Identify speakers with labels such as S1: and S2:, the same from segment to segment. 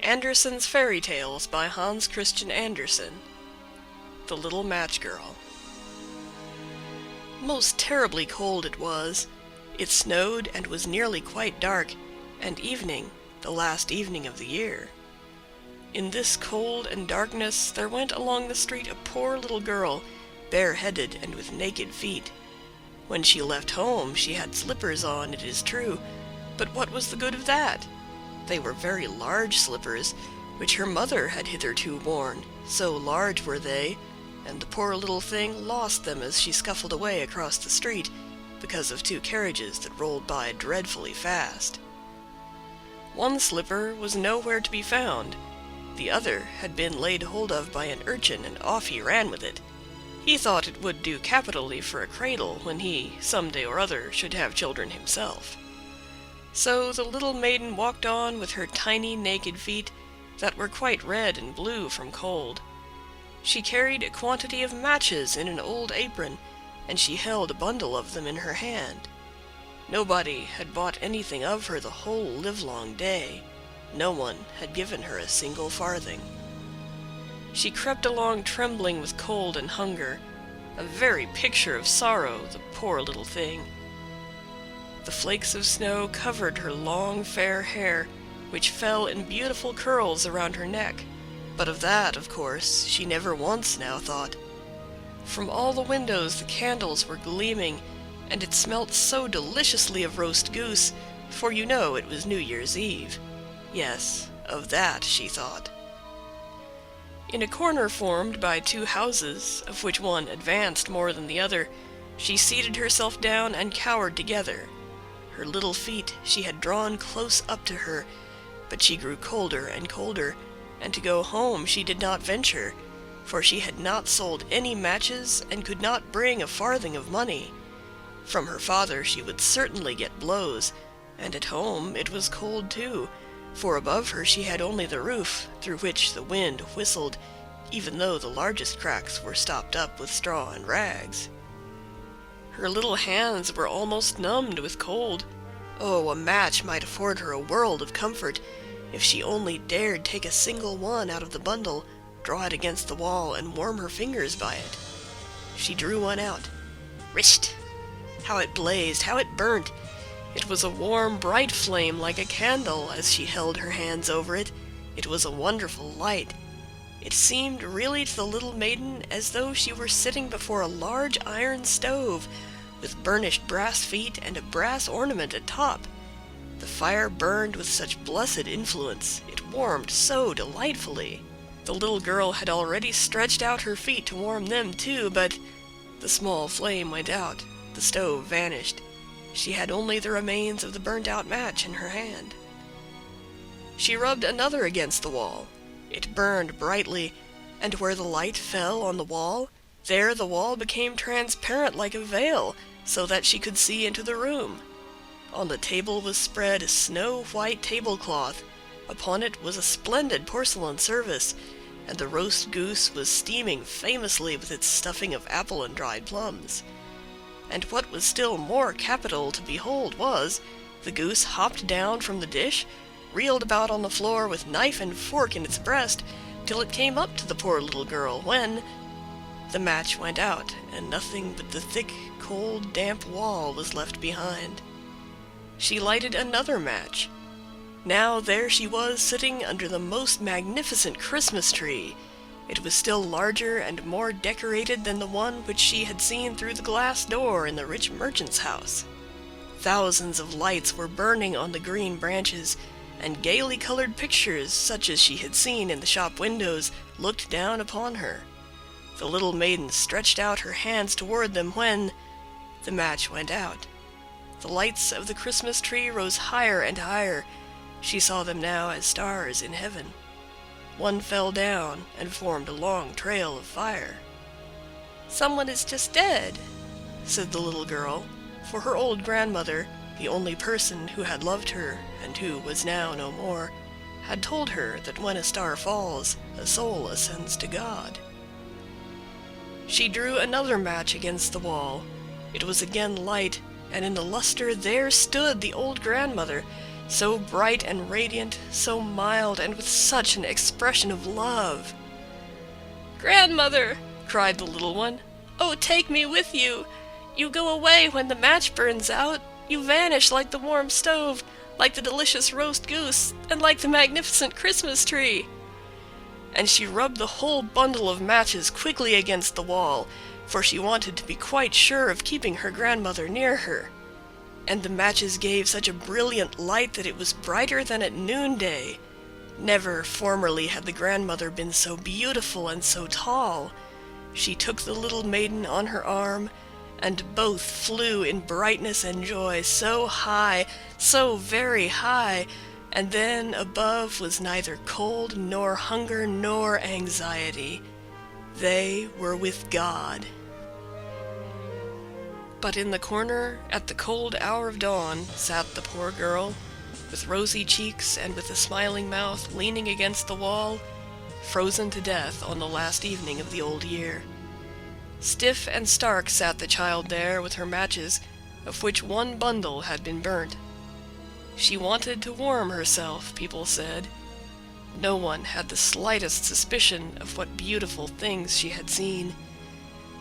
S1: Andersen's Fairy Tales by Hans Christian Andersen. The Little Match Girl. Most terribly cold it was. It snowed and was nearly quite dark, and evening, the last evening of the year. In this cold and darkness there went along the street a poor little girl, bareheaded and with naked feet. When she left home she had slippers on, it is true, but what was the good of that? They were very large slippers, which her mother had hitherto worn, so large were they, and the poor little thing lost them as she scuffled away across the street, because of two carriages that rolled by dreadfully fast. One slipper was nowhere to be found. The other had been laid hold of by an urchin, and off he ran with it. He thought it would do capitally for a cradle when he, some day or other, should have children himself. So the little maiden walked on with her tiny naked feet that were quite red and blue from cold. She carried a quantity of matches in an old apron, and she held a bundle of them in her hand. Nobody had bought anything of her the whole livelong day. No one had given her a single farthing. She crept along trembling with cold and hunger, a very picture of sorrow, the poor little thing. The flakes of snow covered her long fair hair, which fell in beautiful curls around her neck, but of that, of course, she never once now thought. From all the windows the candles were gleaming, and it smelt so deliciously of roast goose, for you know it was New Year's Eve. Yes, of that she thought. In a corner formed by two houses, of which one advanced more than the other, she seated herself down and cowered together. Her little feet she had drawn close up to her, but she grew colder and colder, and to go home she did not venture, for she had not sold any matches and could not bring a farthing of money. From her father she would certainly get blows, and at home it was cold too, for above her she had only the roof, through which the wind whistled, even though the largest cracks were stopped up with straw and rags. Her little hands were almost numbed with cold. Oh, a match might afford her a world of comfort, if she only dared take a single one out of the bundle, draw it against the wall, and warm her fingers by it. She drew one out. Risht! How it blazed, how it burnt! It was a warm, bright flame like a candle as she held her hands over it. It was a wonderful light. It seemed really to the little maiden as though she were sitting before a large iron stove, with burnished brass feet and a brass ornament at top. The fire burned with such blessed influence, it warmed so delightfully. The little girl had already stretched out her feet to warm them too, but the small flame went out, the stove vanished. She had only the remains of the burnt-out match in her hand. She rubbed another against the wall. It burned brightly, and where the light fell on the wall, there the wall became transparent like a veil, so that she could see into the room. On the table was spread a snow-white tablecloth. Upon it was a splendid porcelain service, and the roast goose was steaming famously with its stuffing of apple and dried plums. And what was still more capital to behold was, the goose hopped down from the dish, reeled about on the floor with knife and fork in its breast, till it came up to the poor little girl, when the match went out, and nothing but the thick, cold, damp wall was left behind. She lighted another match. Now there she was sitting under the most magnificent Christmas tree. It was still larger and more decorated than the one which she had seen through the glass door in the rich merchant's house. Thousands of lights were burning on the green branches, and gaily colored pictures, such as she had seen in the shop windows, looked down upon her. The little maiden stretched out her hands toward them when the match went out. The lights of the Christmas tree rose higher and higher. She saw them now as stars in heaven. One fell down and formed a long trail of fire. "Someone is just dead," said the little girl, for her old grandmother, the only person who had loved her and who was now no more, had told her that when a star falls, a soul ascends to God. She drew another match against the wall. It was again light, and in the luster there stood the old grandmother, so bright and radiant, so mild, and with such an expression of love. "Grandmother!" cried the little one. "Oh, take me with you! You go away when the match burns out. You vanish like the warm stove, like the delicious roast goose, and like the magnificent Christmas tree." And she rubbed the whole bundle of matches quickly against the wall, for she wanted to be quite sure of keeping her grandmother near her. And the matches gave such a brilliant light that it was brighter than at noonday. Never formerly had the grandmother been so beautiful and so tall. She took the little maiden on her arm, and both flew in brightness and joy so high, so very high, and then above was neither cold nor hunger nor anxiety. They were with God. But in the corner, at the cold hour of dawn, sat the poor girl, with rosy cheeks and with a smiling mouth, leaning against the wall, frozen to death on the last evening of the old year. Stiff and stark sat the child there with her matches, of which one bundle had been burnt. She wanted to warm herself, people said. No one had the slightest suspicion of what beautiful things she had seen.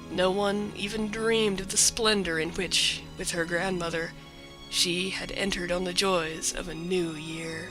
S1: No one even dreamed of the splendor in which, with her grandmother, she had entered on the joys of a new year.